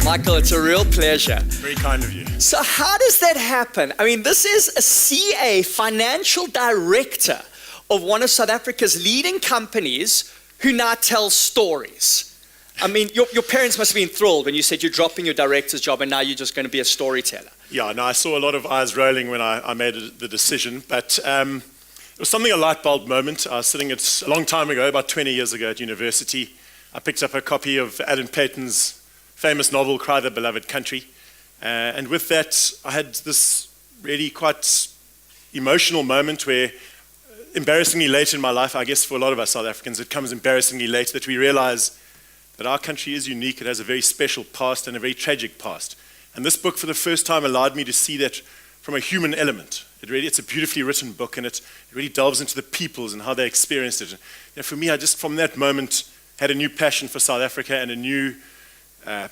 Michael, it's a real pleasure. Very kind of you. So how does that happen? I mean, this is a CA, financial director of one of South Africa's leading companies who now tells stories. I mean, your parents must have been thrilled when you said you're dropping your director's job and now you're just going to be a storyteller. Yeah, no, I saw a lot of eyes rolling when I made the decision, but it was something, a light bulb moment. I was sitting a long time ago, about 20 years ago at university. I picked up a copy of Adam Clayton's famous novel, Cry the Beloved Country. And with that, I had this really quite emotional moment where, embarrassingly late in my life, I guess for a lot of us South Africans, it comes embarrassingly late, that we realize that our country is unique. It has a very special past and a very tragic past. And this book, for the first time, allowed me to see that from a human element. It's a beautifully written book, and it really delves into the peoples and how they experienced it. For me, I just, from that moment, had a new passion for South Africa and a new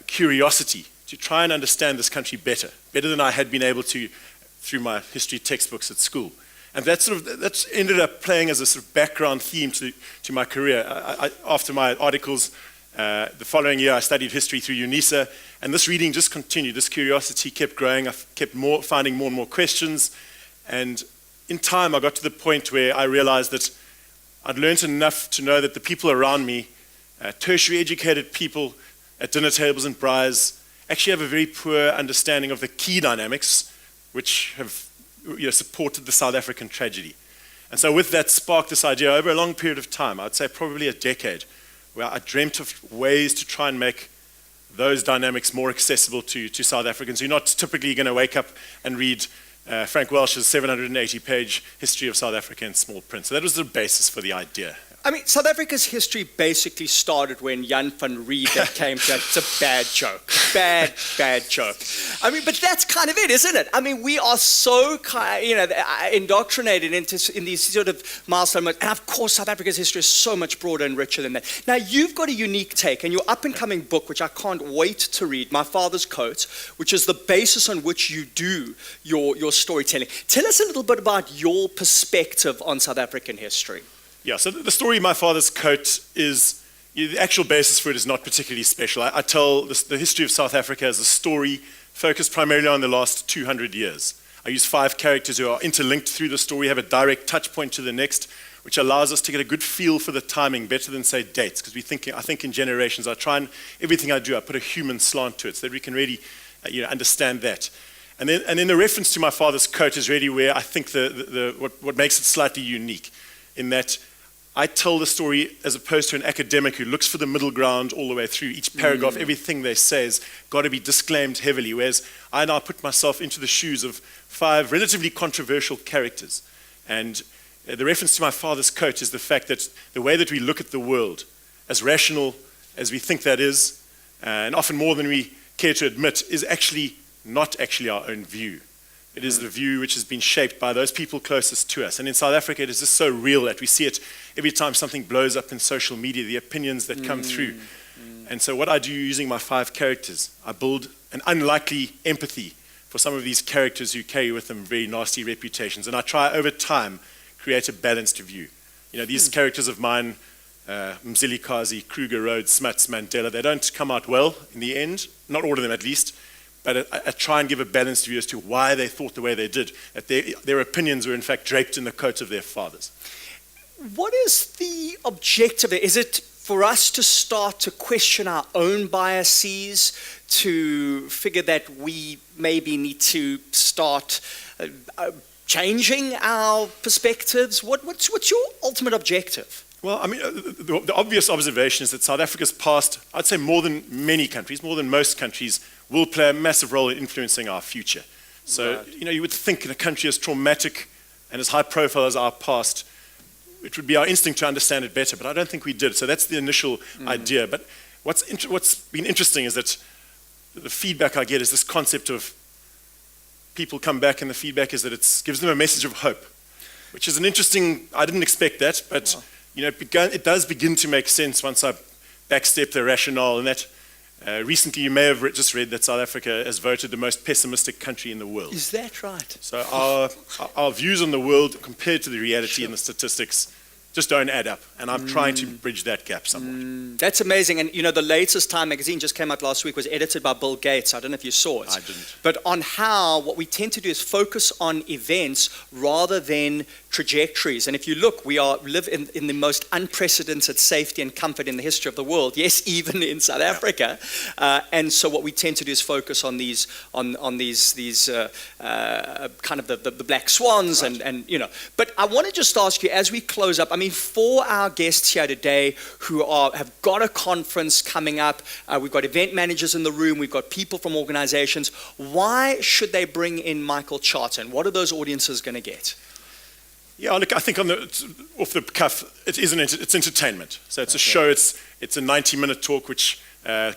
curiosity to try and understand this country better than I had been able to through my history textbooks at school. And that's ended up playing as a sort of background theme to my career. After my articles, the following year I studied history through UNISA, and this reading just continued. This curiosity kept growing. I kept finding more and more questions, and in time I got to the point where I realized that I'd learned enough to know that the people around me, tertiary educated people at dinner tables and braais, actually have a very poor understanding of the key dynamics which have supported the South African tragedy. And so with that sparked this idea over a long period of time, I'd say probably a decade, where I dreamt of ways to try and make those dynamics more accessible to South Africans. You're not typically going to wake up and read Frank Welsh's 780-page history of South Africa in small print. So that was the basis for the idea. I mean, South Africa's history basically started when Jan van Riebeeck came to. It's a bad joke. Bad joke. I mean, but that's kind of it, isn't it? I mean, we are so, indoctrinated in these sort of milestone moments. And of course, South Africa's history is so much broader and richer than that. Now, you've got a unique take, and your up-and-coming book, which I can't wait to read, My Father's Coat, which is the basis on which you do your storytelling. Tell us a little bit about your perspective on South African history. Yeah, so the story My Father's Coat is, the actual basis for it is not particularly special. I tell the history of South Africa as a story focused primarily on the last 200 years. I use 5 characters who are interlinked through the story, have a direct touch point to the next, which allows us to get a good feel for the timing, better than, say, dates, because I think in generations. Everything I do, I put a human slant to it so that we can really understand that. And then the reference to My Father's Coat is really where I think what makes it slightly unique, in that I tell the story as opposed to an academic who looks for the middle ground all the way through. Each paragraph, everything they say has got to be disclaimed heavily, whereas I now put myself into the shoes of 5 relatively controversial characters. And the reference to My Father's Coat is the fact that the way that we look at the world, as rational as we think that is, and often more than we care to admit, is actually not actually our own view. It is the view which has been shaped by those people closest to us. And in South Africa, it is just so real that we see it every time something blows up in social media, the opinions that come through. And so what I do using my 5 characters, I build an unlikely empathy for some of these characters who carry with them very nasty reputations. And I try over time create a balanced view. These characters of mine, Mzilikazi, Kruger, Rhodes, Smuts, Mandela, they don't come out well in the end, not all of them at least. But I try and give a balanced view as to why they thought the way they did, that their opinions were in fact draped in the coats of their fathers. What is the objective? Is it for us to start to question our own biases, to figure that we maybe need to start changing our perspectives? What's your ultimate objective? Well, I mean, the obvious observation is that South Africa's past, I'd say more than many countries, more than most countries, will play a massive role in influencing our future. So, right. You would think in a country as traumatic and as high profile as our past, it would be our instinct to understand it better, but I don't think we did. So that's the initial idea. But what's been interesting is that the feedback I get is this concept of people come back and the feedback is that it gives them a message of hope, which is an interesting, I didn't expect that, but it does begin to make sense once I backstep the rationale, and that recently you may have just read that South Africa has voted the most pessimistic country in the world. Is that right? So our views on the world compared to the reality and the statistics just don't add up. And I'm trying to bridge that gap somewhat. That's amazing. And the latest Time magazine just came out last week, was edited by Bill Gates. I don't know if you saw it. I didn't. But on how what we tend to do is focus on events rather than trajectories. And if you look, we live in the most unprecedented safety and comfort in the history of the world. Yes, even in South Africa. And so what we tend to do is focus on these kind of the black swans, right. and But I want to just ask you, as we close up, for our guests here today who have got a conference coming up, we've got event managers in the room, we've got people from organizations, why should they bring in Michael Charton? What are those audiences going to get? Yeah, look, I think off the cuff, it's entertainment. So it's a show, it's a 90-minute talk, which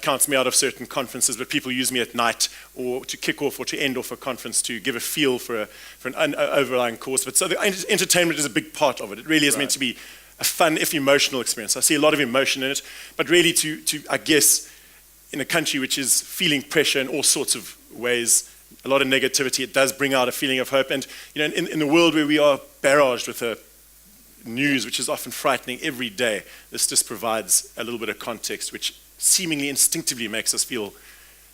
counts me out of certain conferences, but people use me at night or to kick off or to end off a conference to give a feel for an overlying course. But so the entertainment is a big part of it. It really is meant to be a fun, if emotional experience. I see a lot of emotion in it, but really to I guess, in a country which is feeling pressure in all sorts of ways, a lot of negativity, it does bring out a feeling of hope. And in the world where we are barraged with a news which is often frightening every day, this just provides a little bit of context which seemingly instinctively makes us feel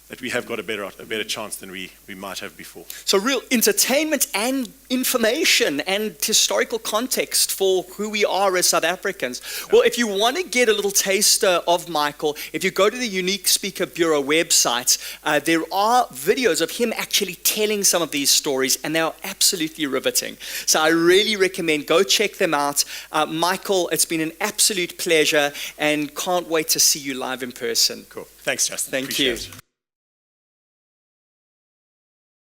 that we have got a better chance than we might have before. So real entertainment and information and historical context for who we are as South Africans. Well, if you want to get a little taster of Michael, if you go to the Unique Speaker Bureau website, there are videos of him actually telling some of these stories, and they are absolutely riveting. So I really recommend go check them out. Michael, it's been an absolute pleasure, and can't wait to see you live in person. Cool. Thanks, Justin. Thank Appreciate you. it.